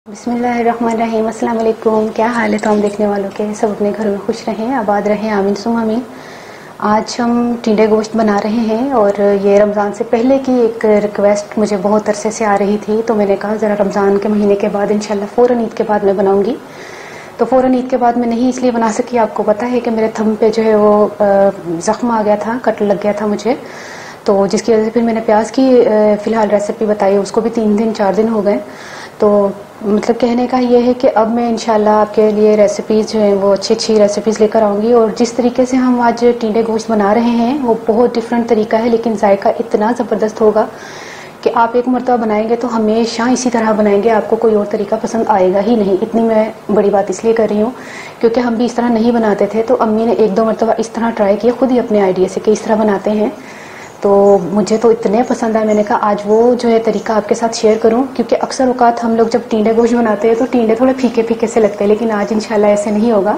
बिस्मिल्लाहिर्रहमानिर्रहीम। अस्सलाम वालेकुम। क्या हाल है तमाम देखने वालों के? सब अपने घर में खुश रहें, आबाद रहें, आमीन सुम आमीन। आज हम टिंडे गोश्त बना रहे हैं और ये रमज़ान से पहले की एक रिक्वेस्ट मुझे बहुत अरसे से आ रही थी, तो मैंने कहा ज़रा रमज़ान के महीने के बाद इंशाल्लाह फ़ौरन ईद के बाद मैं बनाऊंगी। तो फ़ौरन ईद के बाद मैं नहीं इसलिए बना सकी, आपको पता है कि मेरे थंब पे जो है वो ज़ख्म आ गया था, कट लग गया था मुझे, तो जिसकी वजह से फिर मैंने प्याज की फ़िलहाल रेसिपी बताई, उसको भी 3 दिन 4 दिन हो गए। तो मतलब कहने का ये है कि अब मैं इंशाल्लाह आपके लिए रेसिपीज़ जो हैं वो अच्छी अच्छी रेसिपीज़ लेकर आऊँगी। और जिस तरीके से हम आज टिंडे गोश्त बना रहे हैं वो बहुत डिफरेंट तरीका है, लेकिन जायका इतना ज़बरदस्त होगा कि आप एक मरतबा बनाएंगे तो हमेशा इसी तरह बनाएंगे, आपको कोई और तरीका पसंद आएगा ही नहीं। इतनी मैं बड़ी बात इसलिए कर रही हूँ क्योंकि हम भी इस तरह नहीं बनाते थे, तो अम्मी ने 1-2 मरतबा इस तरह ट्राई किया खुद ही अपने आइडिया से कि इस तरह बनाते हैं, तो मुझे तो इतने पसंद आए। मैंने कहा आज वो जो है तरीका आपके साथ शेयर करूं, क्योंकि अक्सर औकात हम लोग जब टिंडे गोश्त बनाते हैं तो टिंडे थोड़े फीके फीके से लगते हैं, लेकिन आज इंशाल्लाह ऐसे नहीं होगा।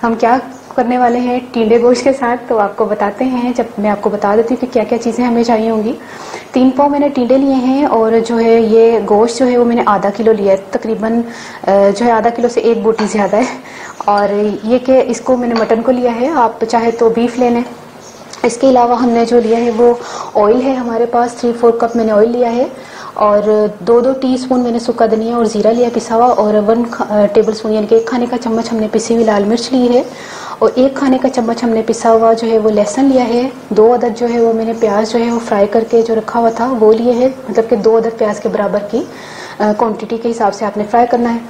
हम क्या करने वाले हैं टिंडे गोश्त के साथ, तो आपको बताते हैं। जब मैं आपको बता देती हूँ कि क्या क्या चीज़ें हमें चाहिए होंगी। 3 पाव मैंने टिंडे लिए हैं और जो है ये गोश्त जो है वो मैंने आधा किलो लिया है, तकरीबन जो है आधा किलो से 1 बोटी ज़्यादा है। और ये कि इसको मैंने मटन को लिया है, आप चाहे तो बीफ ले लें। इसके अलावा हमने जो लिया है वो ऑयल है हमारे पास, 3-4 कप मैंने ऑयल लिया है, और 2-2 टीस्पून मैंने सूखा धनिया और जीरा लिया पिसा हुआ, और 1 टेबल स्पून यानी कि 1 खाने का चम्मच हमने पिसी हुई लाल मिर्च ली है, और 1 खाने का चम्मच हमने पिसा हुआ जो है वो लहसुन लिया है। 2 अदद जो है वो मैंने प्याज जो है वो फ्राई करके जो रखा हुआ था वो लिए है, मतलब कि 2 अदद प्याज के बराबर की क्वांटिटी के हिसाब से आपने फ्राई करना है।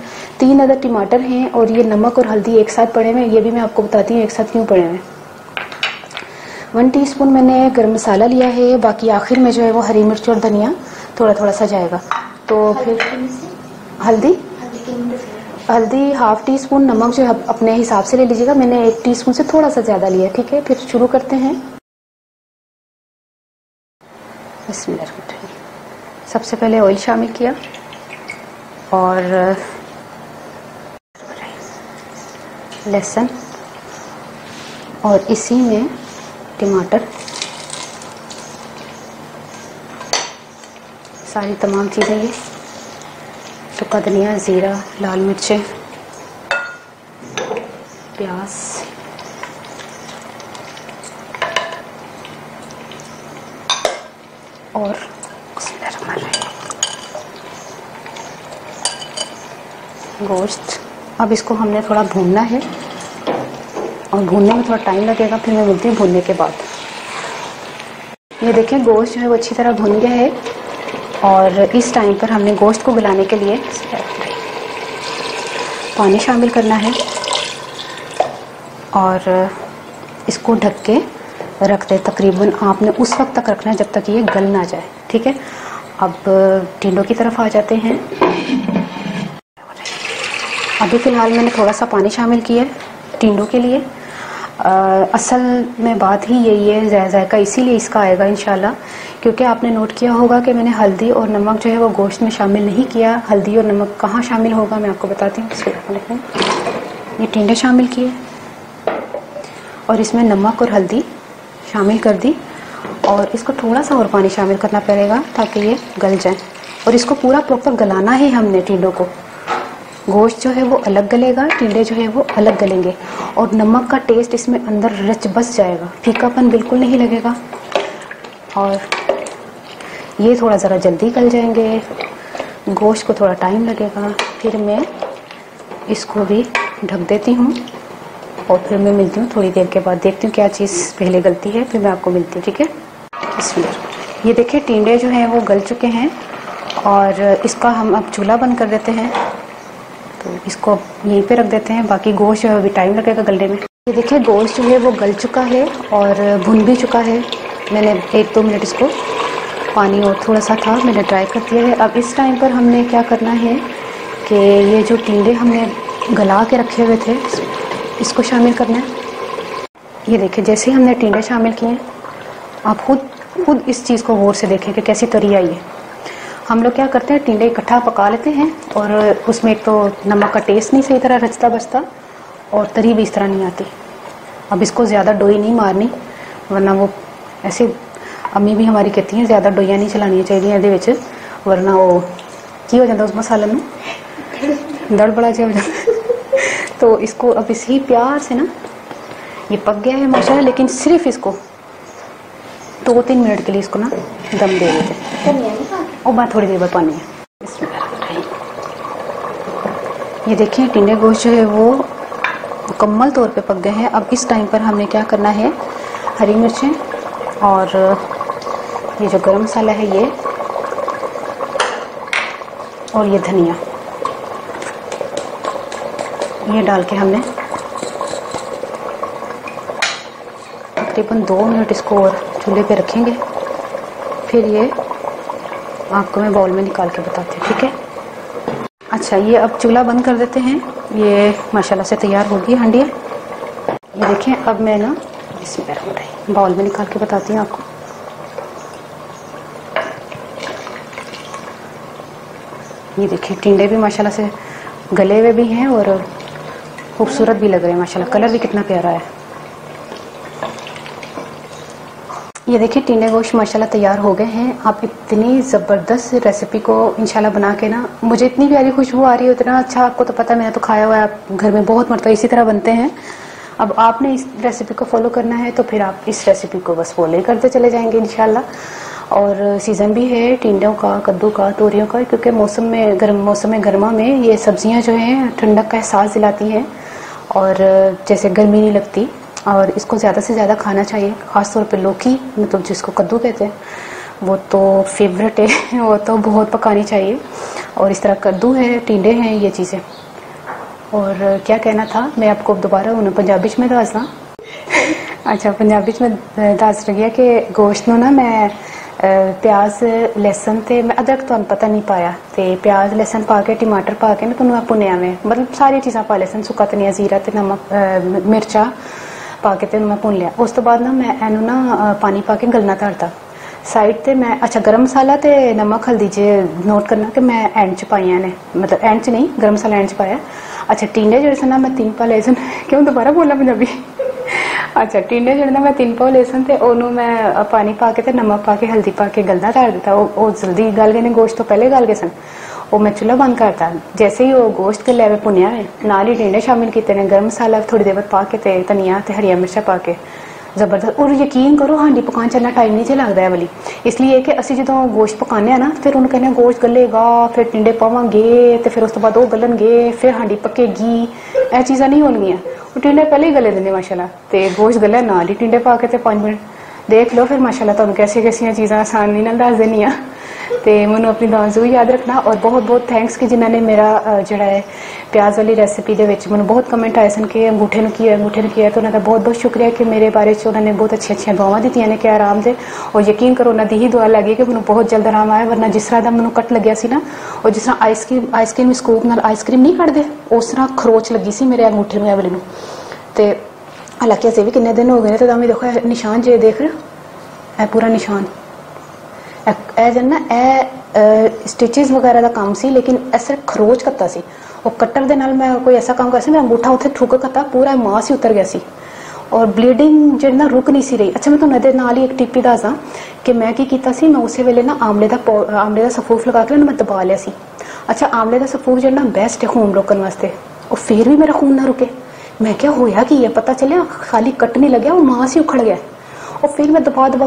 3 अदद टमाटर हैं, और ये नमक और हल्दी एक साथ पड़े हुए हैं, ये भी मैं आपको बताती हूँ एक साथ क्यों पड़े हुए हैं। 1 टीस्पून मैंने गरम मसाला लिया है, बाकी आखिर में जो है वो हरी मिर्च और धनिया थोड़ा थोड़ा सा जाएगा। तो फिर हल्दी 1/2 टीस्पून, नमक जो है अपने हिसाब से ले लीजिएगा, मैंने 1 टीस्पून से थोड़ा सा ज्यादा लिया, ठीक है। फिर शुरू करते हैं। सबसे पहले ऑयल शामिल किया और लहसुन, और इसी में टमाटर, सारी तमाम चीज़ें, ये सूखा धनिया, ज़ीरा, लाल मिर्चें, प्याज, और गोश्त। अब इसको हमने थोड़ा भूनना है, और भूनने में थोड़ा टाइम लगेगा, फिर मैं मिलती हूँ भूनने के बाद। ये देखें गोश्त जो है वो अच्छी तरह भून गया है, और इस टाइम पर हमने गोश्त को गलाने के लिए पानी शामिल करना है, और इसको ढक के रख दे। तकरीबन आपने उस वक्त तक रखना है जब तक ये गल ना जाए, ठीक है। अब टिंडों की तरफ आ जाते हैं। अभी फ़िलहाल मैंने थोड़ा सा पानी शामिल किया है टिंडों के लिए। असल में बात ही यही है, जायका इसीलिए इसका आएगा इंशाल्लाह, क्योंकि आपने नोट किया होगा कि मैंने हल्दी और नमक जो है वो गोश्त में शामिल नहीं किया। हल्दी और नमक कहाँ शामिल होगा मैं आपको बताती हूँ। ये टिंडे शामिल किए और इसमें नमक और हल्दी शामिल कर दी, और इसको थोड़ा सा और पानी शामिल करना पड़ेगा ताकि ये गल जाए, और इसको पूरा प्रॉपर गलाना है हमने टिंडों को। गोश्त जो है वो अलग गलेगा, टिंडे जो है वो अलग गलेंगे, और नमक का टेस्ट इसमें अंदर रच बस जाएगा, फीकापन बिल्कुल नहीं लगेगा, और ये थोड़ा ज़रा जल्दी गल जाएंगे। गोश्त को थोड़ा टाइम लगेगा। फिर मैं इसको भी ढक देती हूँ, और फिर मैं मिलती हूँ थोड़ी देर के बाद, देखती हूँ क्या चीज़ पहले गलती है, फिर मैं आपको मिलती हूँ, ठीक है। ये देखिए टिंडे जो हैं वो गल चुके हैं, और इसका हम अब चूल्हा बंद कर देते हैं। तो इसको यहीं पे रख देते हैं, बाकी गोश्त जो है अभी टाइम लगेगा गलने में। ये देखिए गोश्त जो है वो गल चुका है और भुन भी चुका है। मैंने 1-2 मिनट इसको, पानी और थोड़ा सा था, मैंने ड्राई कर दिया है। अब इस टाइम पर हमने क्या करना है कि ये जो टिंडे हमने गला के रखे हुए थे इसको शामिल करना है। ये देखिए जैसे हमने टिंडे शामिल किए, आप खुद इस चीज़ को गौर से देखें कि कैसी तरी आई है। हम लोग क्या करते हैं टिंडे इकट्ठा पका लेते हैं, और उसमें एक तो नमक का टेस्ट नहीं सही तरह रचता बचता, और तरी भी इस तरह नहीं आती। अब इसको ज़्यादा डोई नहीं मारनी, वरना वो ऐसे, अम्मी भी हमारी कहती हैं ज़्यादा डोइयां नहीं चलानी चाहिए, वरना वो की हो जाता उस मसाले में। दड़ बड़ा हो जाता तो इसको अब इसी प्यार से ना, ये पक गया है माशाल्लाह, लेकिन सिर्फ इसको 2-3 मिनट के लिए इसको ना दम दे देते और बाद थोड़ी देर बाद पानी है। ये देखिए टिंडे गोश्त जो है वो मुकम्मल तौर पे पक गए हैं। अब इस टाइम पर हमने क्या करना है, हरी मिर्चें और ये जो गरम मसाला है ये, और ये धनिया, ये डाल के हमने तकरीबन 2 मिनट इसको और चूल्हे पे रखेंगे। फिर ये आपको मैं बाउल में निकाल के बताती हूँ, ठीक है। अच्छा, ये अब चूल्हा बंद कर देते हैं। ये माशाल्लाह से तैयार होगी हांडी। ये देखें, अब मैं ना इसमें बाउल में निकाल के बताती हूँ आपको। ये देखिए टिंडे भी माशाल्लाह से गले हुए भी हैं और खूबसूरत भी लग रहे हैं माशाल्लाह, कलर भी कितना प्यारा है। ये देखिए टिंडे गोश्त माशाल्लाह तैयार हो गए हैं। आप इतनी ज़बरदस्त रेसिपी को इंशाल्लाह बना के ना, मुझे इतनी प्यारी खुशबू आ रही है, इतना अच्छा, आपको तो पता, मैंने तो खाया हुआ है, आप घर में बहुत मरतबा इसी तरह बनते हैं। अब आपने इस रेसिपी को फॉलो करना है तो फिर आप इस रेसिपी को बस फॉलो ही करते चले जाएंगे इंशाल्लाह। और सीज़न भी है टिंडों का, कद्दू का, तोरियों का, क्योंकि मौसम में गर्मा में ये सब्जियां जो हैं ठंडक का एहसास दिलाती हैं और जैसे गर्मी नहीं लगती, और इसको ज़्यादा से ज़्यादा खाना चाहिए। ख़ासतौर पे लौकी, मतलब जिसको कद्दू कहते हैं, वो तो फेवरेट है, वो तो बहुत पकानी चाहिए। और इस तरह कद्दू है, टिंडे हैं, ये चीज़ें। और क्या कहना था मैं आपको दोबारा उन्हें पंजाबी में दसदा। अच्छा, पंजाबी में दस रही कि गोश्त ना मैं प्याज लहसन ते मैं अदरक तो पता नहीं पाया, तो प्याज लहसन पा के टमाटर पा के ना तुम भुनिया में, मतलब सारी चीज़ा पा लहसन, सुक्का धनिया, जीरा ते नमक, मिर्चा पा के ते मैं भुन लिया। उस तो बाद ना मैं एनू ना पानी पा के गलना धरता साइड ते। मैं अच्छा गरम मसाला ते नमक हल्दी जे नोट करना कि मैं एंड च पाइया ने, मतलब एंड च नहीं, गरम मसाला एंड च पाया। अच्छा, टिंडे जेह्ड़े सन ना मैं 3 पाव ले सन, क्यों दोबारा बोलना पंजाबी। अच्छा, टिंडे जेह्ड़े ना मैं 3 पाव ले सन ते ओनू मैं पानी पा के ते नमक पा के हल्दी पा के गलना धर दिता। वो जल्दी गल गए ने, गोश्त तो पहले गल गए सन। वो मैं चूल्हा बंद करता। जैसे ही वो गोश्त के लेवे भुनिया है, नाल ही टिंडे शामिल किए ने, गरम मसाला थोड़ी देर बाद पा के ते धनिया ते हरिया मिर्चा पा के जबरदस्त। और यकीन करो हांडी पकाने च इन्ना टाइम नहीं लगता है वाली, इसलिए कि असं जो गोश्त पकाने ना, फिर उन्हें कहने गोश्त गलेगा, फिर टिंडे पावांगे, तो फिर उस तो बाद वो गलनगे, फिर हांडी पकेगी, यह चीज़ा नहीं होनगियां। वो टिंडे पहले ही गले देंगे माशाल्लाह, तो गोश्त गले नाल ही टिंडे पा के 5 मिनट देख लो, फिर माशाल्लाह तुहानू कैसी कैसी चीज़ा आसानी नाल दस देनी आ। तो मैनू अपनी दुआ जरूर याद रखना। और बहुत बहुत थैंक्स कि जिन्होंने मेरा जोड़ा है प्याज वाली रेसिपी दे विच मैनू बहुत कमेंट आए सन कि अंगूठे नूं की है, अंगूठे नूं की है, तो उन्होंने बहुत बहुत शुक्रिया कि मेरे बारे च उन्होंने बहुत अच्छी दुआवां दित्तियां ने कि आराम दे। और यकीन करो उन्होंने दी ही दुआ लगी कि मैनू बहुत जल्द आराम आया, वरना जिस तरह का मैनू कट लग्या सी ना, और जिस तरह आइसक्रीम स्कूप नाल आइसक्रीम नहीं कटदे, उस तरह खरोच लगी सी मेरे अंगूठे नूं, वाली नूं। ते हालांकि अजे भी किन्ने दिन हो गए ने, तो तां भी देखो निशान जे देख रहे हो, ए पूरा निशान ना स्टिचेस वगैरह का काम सी, लेकिन सिर्फ खरोच कत्ता सी। और कट्टर दे नाल मैं कोई ऐसा काम कर, मेरा अंगूठा उत्थे ठुक कत्ता, पूरा मांस ही उतर गया सी और ब्लीडिंग जिहड़ी ना रुक नहीं सी रही। अच्छा, मैं तुहानू इहदे नाल ही एक टिप दसदा कि मैं की कीता सी, मैं उस वेले ना आमले दा सफूफ लगा के मैं दबा लिया सी। अच्छा, आमले दा सफूफ जिहड़ा ना बेस्ट है खून रोकने वास्ते, और फिर भी मेरा खून ना रुके। मैं क्या होया कि ये पता चलिया खाली कट नहीं लग्या, वो मांस ही उखड़ गया। और फिर मैं दबा दबा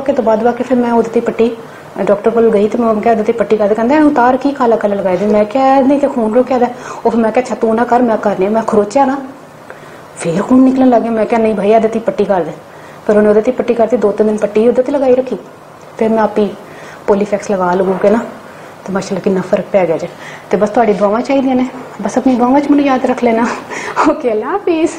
के फिर मैं उहदे पट्टी डॉक्टर को गई, तो मैं क्या उहदे पट्टी कर कहंदा उतार की काला काला लगाई दे। मैं क्या नहीं तो खून रुकया दा। और फिर मैं क्या, अच्छा तू ना कर, मैं करनी। मैं खरोचा ना, फिर खून निकलन लग गया। मैं क्या नहीं भैया उहदे पट्टी कर दे। फिर उन्हें उहदे पट्टी करती, 2-3 दिन पट्टी उहदे लगाई रखी। फिर मैं आप ही पोलीफैक्स लगा लगू के ना, तो माशाल्लाह कितना फर्क पै गया जे। तो बस तुहाडी दुआवां चाहिए ने, बस अपनी दुआवां च मैनूं याद रख लेना। ओके, अल्लाह हाफिज़।